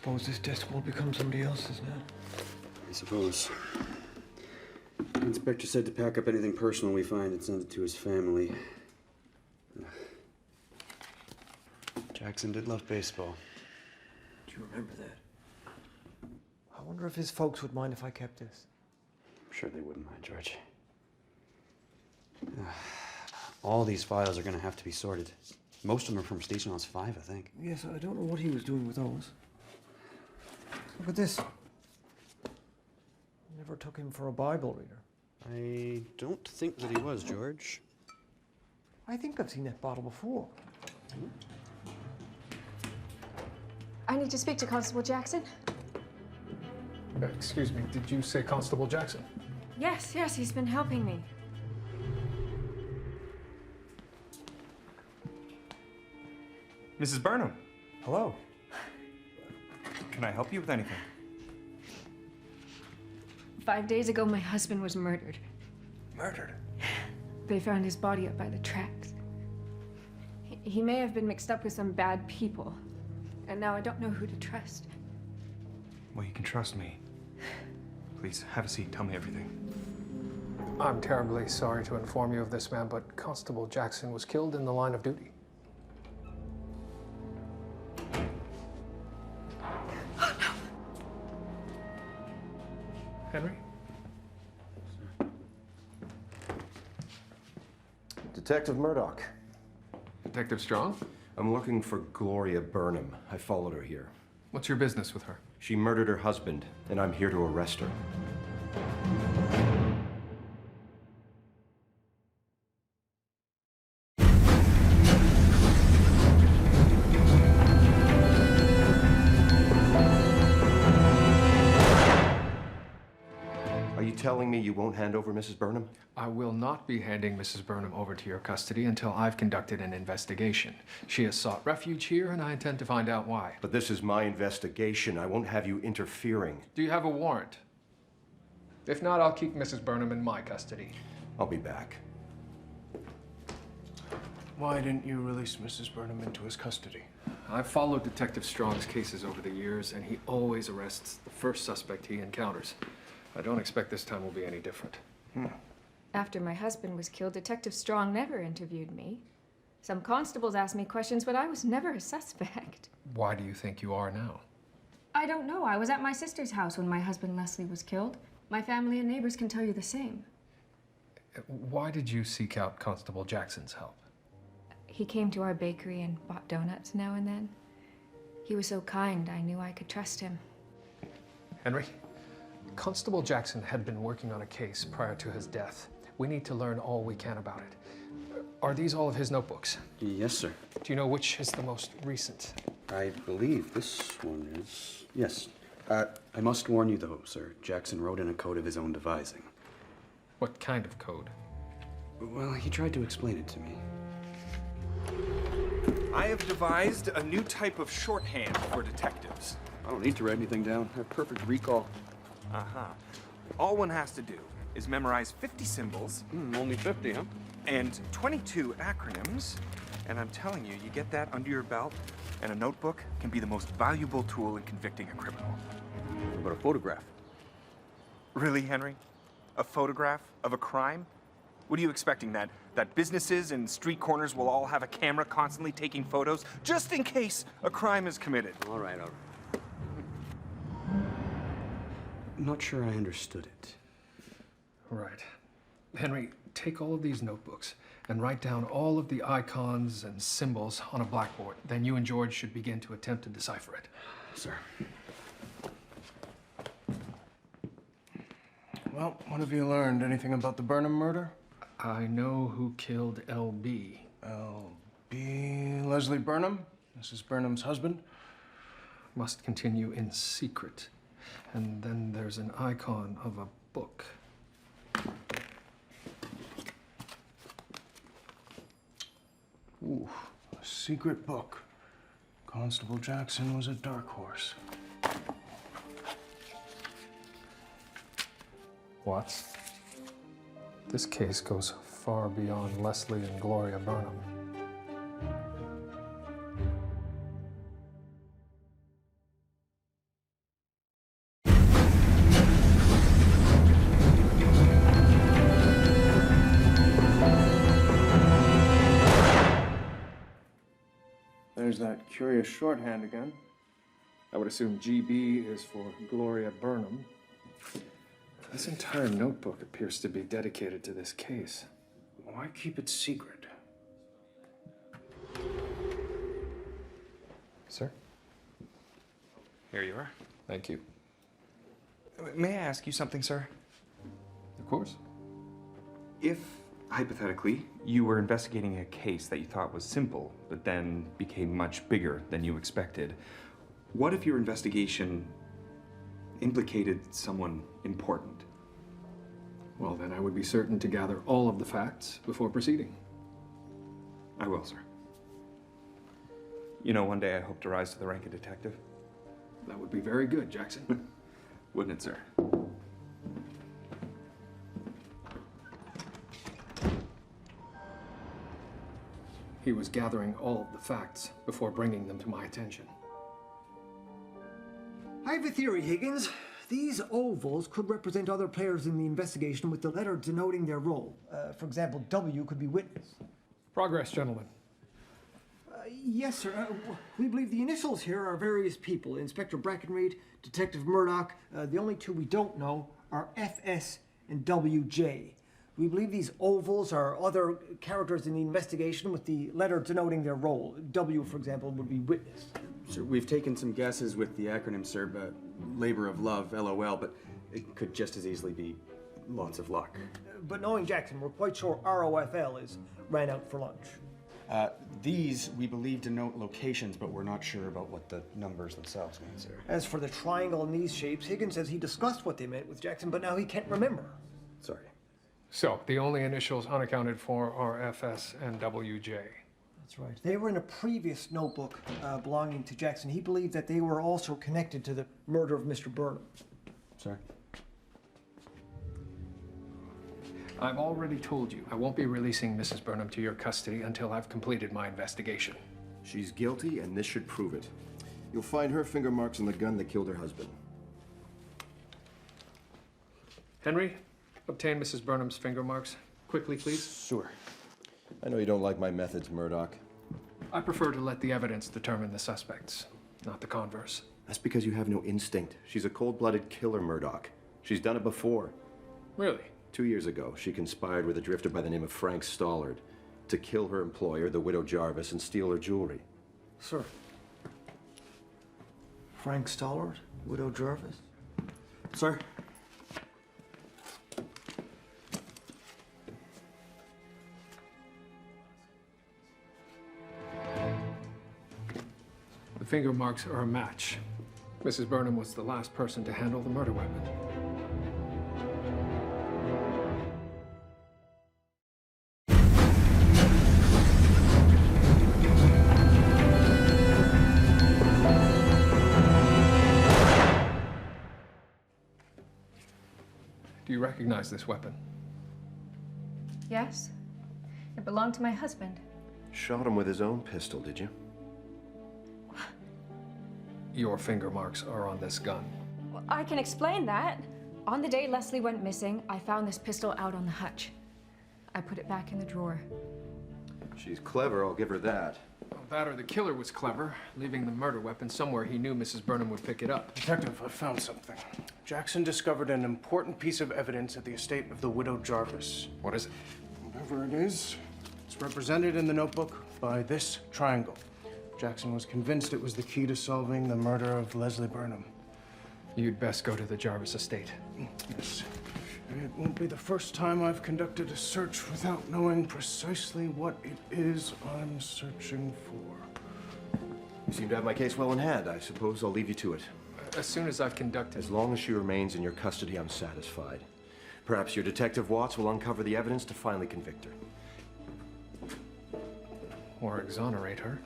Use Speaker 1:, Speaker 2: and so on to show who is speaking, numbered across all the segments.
Speaker 1: suppose this desk will become somebody else's now.
Speaker 2: I suppose. The inspector said to pack up anything personal we find and send it to his family. Jackson did love baseball.
Speaker 1: Do you remember that? I wonder if his folks would mind if I kept this.
Speaker 2: I'm sure they wouldn't mind, George. All these files are going to have to be sorted. Most of them are from Station House 5, I think.
Speaker 1: Yes, I don't know what he was doing with those. Look at this. Never took him for a Bible reader.
Speaker 2: I don't think that he was, George.
Speaker 1: I think I've seen that bottle before.
Speaker 3: I need to speak to Constable Jackson.
Speaker 4: Excuse me, did you say Constable Jackson?
Speaker 3: Yes, he's been helping me.
Speaker 5: Mrs. Burnham,
Speaker 1: Hello.
Speaker 5: can I help you with anything?
Speaker 3: 5 days ago, my husband was murdered.
Speaker 1: Murdered?
Speaker 3: They found his body up by the tracks. He may have been mixed up with some bad people, and now I don't know who to trust.
Speaker 5: Well, you can trust me. Please, have a seat. Tell me everything.
Speaker 4: I'm terribly sorry to inform you of this, ma'am, but Constable Jackson was killed in the line of duty.
Speaker 3: Oh, no.
Speaker 4: Henry?
Speaker 6: Detective Murdoch.
Speaker 4: Detective Strong?
Speaker 6: I'm looking for Gloria Burnham. I followed her here.
Speaker 4: What's your business with her?
Speaker 6: She murdered her husband, and I'm here to arrest her. Are you telling me you won't hand over Mrs. Burnham?
Speaker 4: I will not be handing Mrs. Burnham over to your custody until I've conducted an investigation. She has sought refuge here, and I intend to find out why.
Speaker 6: But this is my investigation. I won't have you interfering.
Speaker 4: Do you have a warrant? If not, I'll keep Mrs. Burnham in my custody.
Speaker 6: I'll be back.
Speaker 1: Why didn't you release Mrs. Burnham into his custody?
Speaker 4: I've followed Detective Strong's cases over the years, and he always arrests the first suspect he encounters. I don't expect this time will be any different.
Speaker 3: After my husband was killed, Detective Strong never interviewed me. Some constables asked me questions, but I was never a suspect.
Speaker 4: Why do you think you are now?
Speaker 3: I don't know. I was at my sister's house when my husband Leslie was killed. My family and neighbors can tell you the same.
Speaker 4: Why did you seek out Constable Jackson's help?
Speaker 3: He came to our bakery and bought donuts now and then. He was so kind, I knew I could trust him.
Speaker 4: Henry, Constable Jackson had been working on a case prior to his death. We need to learn all we can about it. Are these all of his notebooks?
Speaker 2: Yes, sir.
Speaker 4: Do you know which is the most recent?
Speaker 2: I believe this one is... Yes. I must warn you, though, sir. Jackson wrote in a code of his own devising.
Speaker 4: What kind of code?
Speaker 2: Well, he tried to explain it to me.
Speaker 5: I have devised a new type of shorthand for detectives.
Speaker 2: I don't need to write anything down. I have perfect recall.
Speaker 5: Uh-huh. All one has to do is memorize 50 symbols.
Speaker 2: Only 50, huh?
Speaker 5: And 22 acronyms. And I'm telling you, you get that under your belt, and a notebook can be the most valuable tool in convicting a criminal.
Speaker 2: What about a photograph?
Speaker 5: Really, Henry? A photograph of a crime? What are you expecting, that businesses and street corners will all have a camera constantly taking photos, just in case a crime is committed?
Speaker 2: All right. I'm not sure I understood it.
Speaker 4: Right. Henry, take all of these notebooks and write down all of the icons and symbols on a blackboard. Then you and George should begin to attempt to decipher it.
Speaker 2: Sir.
Speaker 1: Well, what have you learned? Anything about the Burnham murder?
Speaker 4: I know who killed L.B.
Speaker 1: L.B. Leslie Burnham, Mrs. Burnham's husband.
Speaker 4: Must continue in secret. And then there's an icon of a book.
Speaker 1: Ooh, a secret book. Constable Jackson was a dark horse.
Speaker 4: Watts, this case goes far beyond Leslie and Gloria Burnham.
Speaker 1: there's that curious shorthand again.
Speaker 4: I would assume GB is for Gloria Burnham. This entire notebook appears to be dedicated to this case.
Speaker 1: Why keep it secret?
Speaker 4: Sir?
Speaker 5: Here you are.
Speaker 4: Thank you.
Speaker 5: May I ask you something, sir?
Speaker 4: Of course.
Speaker 5: If, hypothetically, you were investigating a case that you thought was simple, but then became much bigger than you expected, what if your investigation implicated someone important?
Speaker 4: Well, then I would be certain to gather all of the facts before proceeding.
Speaker 5: I will, sir. You know, one day I hope to rise to the rank of detective.
Speaker 4: That would be very good, Jackson.
Speaker 5: Wouldn't it, sir?
Speaker 4: He was gathering all of the facts before bringing them to my attention.
Speaker 7: I have a theory, Higgins. These ovals could represent other players in the investigation with the letter denoting their role. For example, W could be witness.
Speaker 4: Progress, gentlemen.
Speaker 7: Yes, sir. We believe the initials here are various people. Inspector Brackenreid, Detective Murdoch. The only two we don't know are FS and WJ. We believe these ovals are other characters in the investigation with the letter denoting their role. W, for example, would be witness.
Speaker 2: Sir, we've taken some guesses with the acronym, sir, but labor of love, LOL, but it could just as easily be lots of luck.
Speaker 7: But knowing Jackson, we're quite sure ROFL is ran out for lunch.
Speaker 2: These we believe denote locations, but we're not sure about what the numbers themselves mean, sir.
Speaker 7: As for the triangle and these shapes, Higgins says he discussed what they meant with Jackson, but now he can't remember.
Speaker 2: Sorry.
Speaker 4: So, the only initials unaccounted for are FS and WJ.
Speaker 7: That's right. They were in a previous notebook belonging to Jackson. He believed that they were also connected to the murder of Mr. Burnham.
Speaker 2: Sorry.
Speaker 4: I've already told you I won't be releasing Mrs. Burnham to your custody until I've completed my investigation.
Speaker 6: She's guilty, and this should prove it. You'll find her finger marks on the gun that killed her husband.
Speaker 4: Henry, obtain Mrs. Burnham's finger marks. Quickly, please.
Speaker 6: Sure. I know you don't like my methods, Murdoch.
Speaker 4: I prefer to let the evidence determine the suspects, not the converse.
Speaker 6: That's because you have no instinct. She's a cold-blooded killer, Murdoch. She's done it before.
Speaker 4: Really?
Speaker 6: 2 years ago, she conspired with a drifter by the name of Frank Stollard to kill her employer, the widow Jarvis, and steal her jewelry.
Speaker 7: Sir. Frank Stollard, Widow Jarvis.
Speaker 2: Sir?
Speaker 4: The finger marks are a match. Mrs. Burnham was the last person to handle the murder weapon. Do you recognize this weapon?
Speaker 3: Yes. It belonged to my husband.
Speaker 6: Shot him with his own pistol, did you?
Speaker 4: Your finger marks are on this gun.
Speaker 3: Well, I can explain that. On the day Leslie went missing, I found this pistol out on the hutch. I put it back in the drawer.
Speaker 6: She's clever, I'll give her that.
Speaker 4: Well, that or the killer was clever, leaving the murder weapon somewhere he knew Mrs. Burnham would pick it up.
Speaker 1: Detective, I found something. Jackson discovered an important piece of evidence at the estate of the widow Jarvis.
Speaker 4: What is it?
Speaker 1: Whatever it is, it's represented in the notebook by this triangle. Jackson was convinced it was the key to solving the murder of Leslie Burnham.
Speaker 4: You'd best go to the Jarvis estate.
Speaker 1: Yes. It won't be the first time I've conducted a search without knowing precisely what it is I'm searching for.
Speaker 6: You seem to have my case well in hand. I suppose I'll leave you to it.
Speaker 4: As soon as I've conducted...
Speaker 6: As long as she remains in your custody, I'm satisfied. Perhaps your Detective Watts will uncover the evidence to finally convict her.
Speaker 4: Or exonerate her.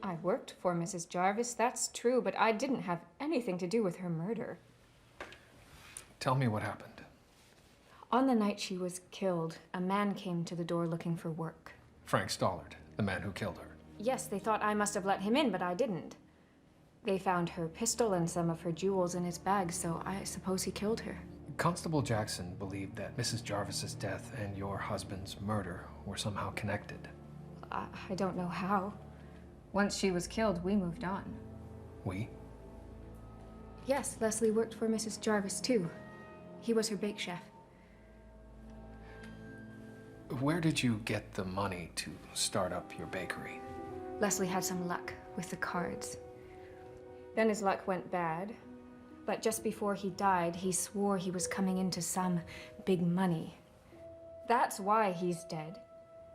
Speaker 3: I worked for Mrs. Jarvis, that's true, but I didn't have anything to do with her murder.
Speaker 4: Tell me what happened.
Speaker 3: On the night she was killed, a man came to the door looking for work.
Speaker 4: Frank Stollard, the man who killed her.
Speaker 3: Yes, they thought I must have let him in, but I didn't. They found her pistol and some of her jewels in his bag, so I suppose he killed her.
Speaker 4: Constable Jackson believed that Mrs. Jarvis's death and your husband's murder were somehow connected.
Speaker 3: I don't know how. Once she was killed, we moved on.
Speaker 4: We?
Speaker 3: Yes, Leslie worked for Mrs. Jarvis, too. He was her bake chef.
Speaker 4: Where did you get the money to start up your bakery?
Speaker 3: Leslie had some luck with the cards. Then his luck went bad. But just before he died, he swore he was coming into some big money. That's why he's dead.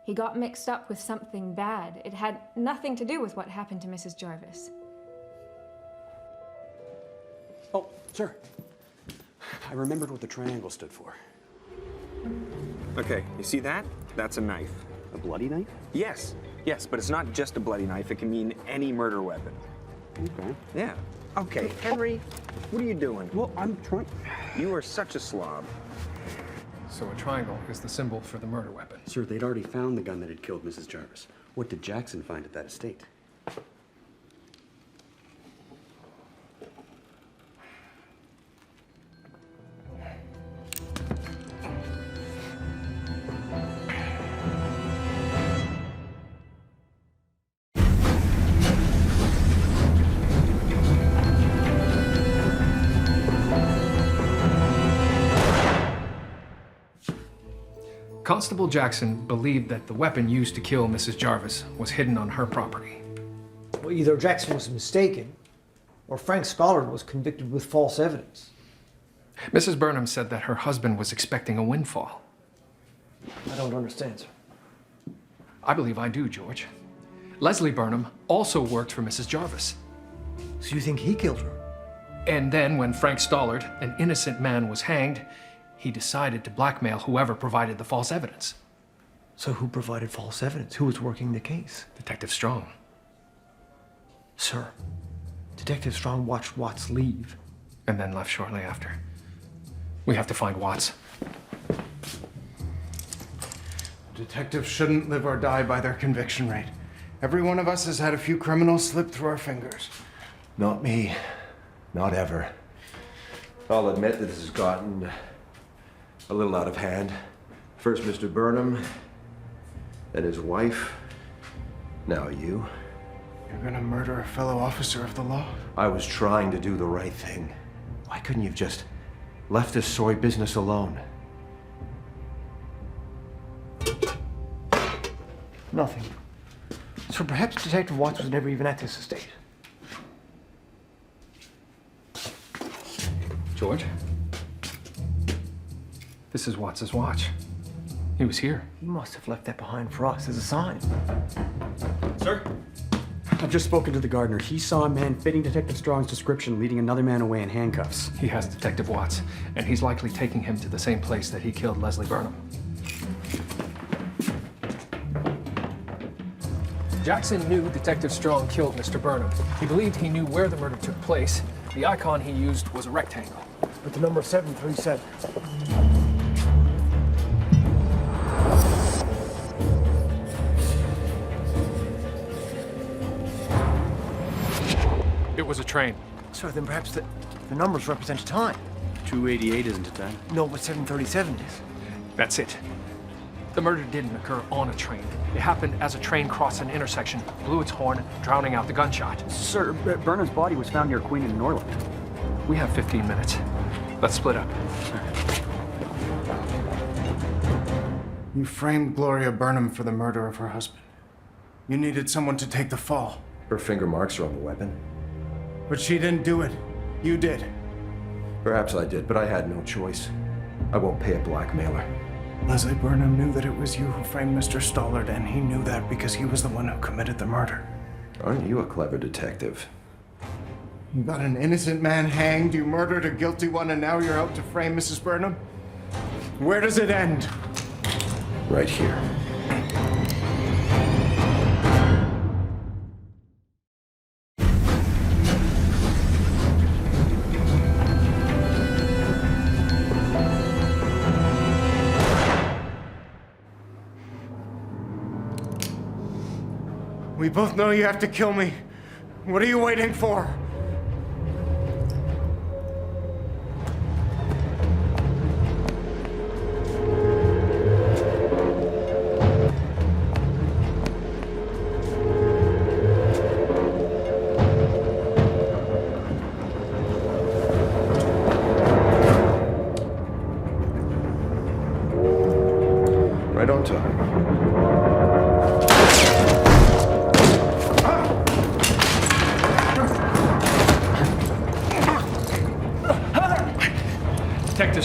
Speaker 3: He got mixed up with something bad. It had nothing to do with what happened to Mrs. Jarvis.
Speaker 8: Oh, sir. I remembered what the triangle stood for.
Speaker 5: Okay, you see that? That's a knife.
Speaker 8: A bloody knife?
Speaker 5: Yes, but it's not just a bloody knife. It can mean any murder weapon.
Speaker 8: Okay.
Speaker 5: Yeah. Okay, Henry, what are you doing?
Speaker 8: Well, I'm trying.
Speaker 5: You are such a slob.
Speaker 4: So a triangle is the symbol for the murder weapon.
Speaker 8: Sir, they'd already found the gun that had killed Mrs. Jarvis. What did Jackson find at that estate?
Speaker 4: Constable Jackson believed that the weapon used to kill Mrs. Jarvis was hidden on her property.
Speaker 7: Well, either Jackson was mistaken, or Frank Stollard was convicted with false evidence.
Speaker 4: Mrs. Burnham said that her husband was expecting a windfall.
Speaker 7: I don't understand, sir.
Speaker 4: I believe I do, George. Leslie Burnham also worked for Mrs. Jarvis.
Speaker 7: So you think he killed her?
Speaker 4: And then when Frank Stollard, an innocent man, was hanged, he decided to blackmail whoever provided the false evidence.
Speaker 7: So who provided false evidence? Who was working the case?
Speaker 4: Detective Strong.
Speaker 7: Sir, Detective Strong watched Watts leave.
Speaker 4: And then left shortly after. We have to find Watts.
Speaker 1: Detectives shouldn't live or die by their conviction rate. Every one of us has had a few criminals slip through our fingers.
Speaker 6: Not me. Not ever. I'll admit that this has gotten a little out of hand. First Mr. Burnham, then his wife, now you.
Speaker 1: You're gonna murder a fellow officer of the law?
Speaker 6: I was trying to do the right thing. Why couldn't you have just left this soy business alone?
Speaker 7: Nothing. So perhaps Detective Watts was never even at this estate.
Speaker 4: George? This is Watts's watch. He was here.
Speaker 7: He must have left that behind for us as a sign.
Speaker 8: Sir? I've just spoken to the gardener. He saw a man fitting Detective Strong's description leading another man away in handcuffs.
Speaker 4: He has Detective Watts, and he's likely taking him to the same place that he killed Leslie Burnham. Jackson knew Detective Strong killed Mr. Burnham. He believed he knew where the murder took place. The icon he used was a rectangle.
Speaker 7: With the number 737.
Speaker 4: It was a train.
Speaker 7: So then perhaps the numbers represent time.
Speaker 8: 288, isn't it, then?
Speaker 7: No, but 737 is.
Speaker 4: That's it. The murder didn't occur on a train. It happened as a train crossed an intersection, blew its horn, drowning out the gunshot.
Speaker 8: Sir, Burnham's body was found near Queen and Norland.
Speaker 4: We have 15 minutes. Let's split up.
Speaker 1: You framed Gloria Burnham for the murder of her husband. You needed someone to take the fall.
Speaker 6: Her finger marks are on the weapon.
Speaker 1: But she didn't do it. You did.
Speaker 6: Perhaps I did, but I had no choice. I won't pay a blackmailer.
Speaker 1: Leslie Burnham knew that it was you who framed Mr. Stollard, and he knew that because he was the one who committed the murder.
Speaker 6: Aren't you a clever detective?
Speaker 1: You got an innocent man hanged, you murdered a guilty one, and now you're out to frame Mrs. Burnham? Where does it end?
Speaker 6: Right here.
Speaker 1: We both know you have to kill me. What are you waiting for?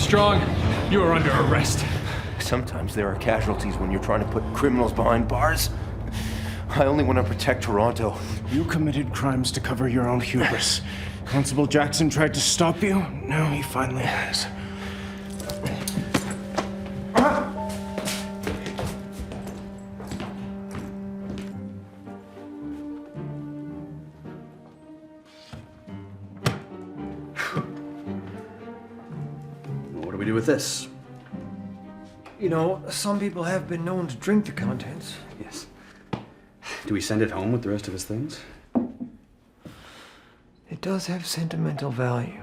Speaker 4: Strong, you are under arrest.
Speaker 6: Sometimes there are casualties when you're trying to put criminals behind bars. I only want to protect Toronto.
Speaker 1: You committed crimes to cover your own hubris. Constable Jackson tried to stop you. Now he finally has.
Speaker 8: What do we do with this?
Speaker 7: You know, some people have been known to drink the contents.
Speaker 8: Yes. Do we send it home with the rest of his things?
Speaker 7: It does have sentimental value.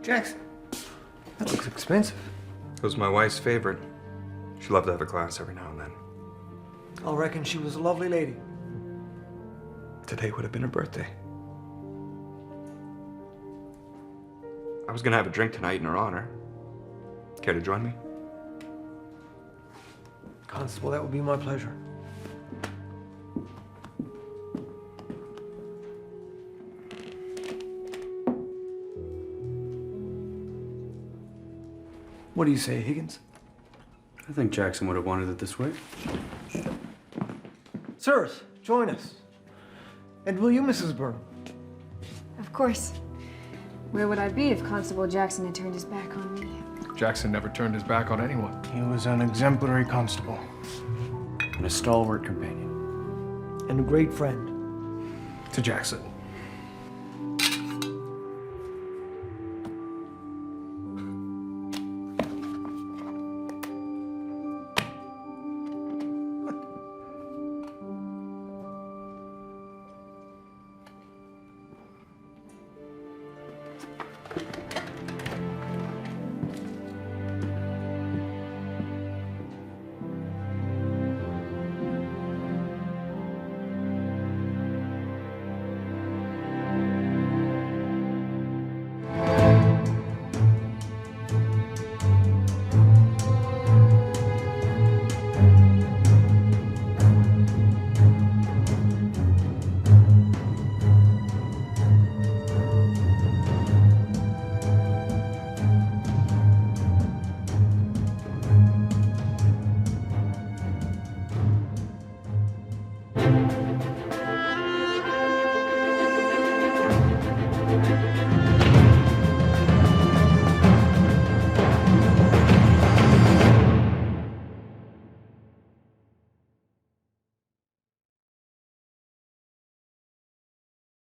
Speaker 7: Jackson, that looks expensive.
Speaker 5: It was my wife's favorite. She loved to have a glass every now and then.
Speaker 7: I'll reckon she was a lovely lady.
Speaker 5: Today would have been her birthday. I was gonna have a drink tonight in her honor. Care to join me?
Speaker 7: Constable, that would be my pleasure. What do you say, Higgins?
Speaker 8: I think Jackson would have wanted it this way.
Speaker 7: Sirs, join us. And will you, Mrs. Burnham?
Speaker 3: Of course. Where would I be if Constable Jackson had turned his back on me?
Speaker 4: Jackson never turned his back on anyone.
Speaker 1: He was an exemplary constable.
Speaker 8: And a stalwart companion.
Speaker 7: And a great friend.
Speaker 4: To Jackson.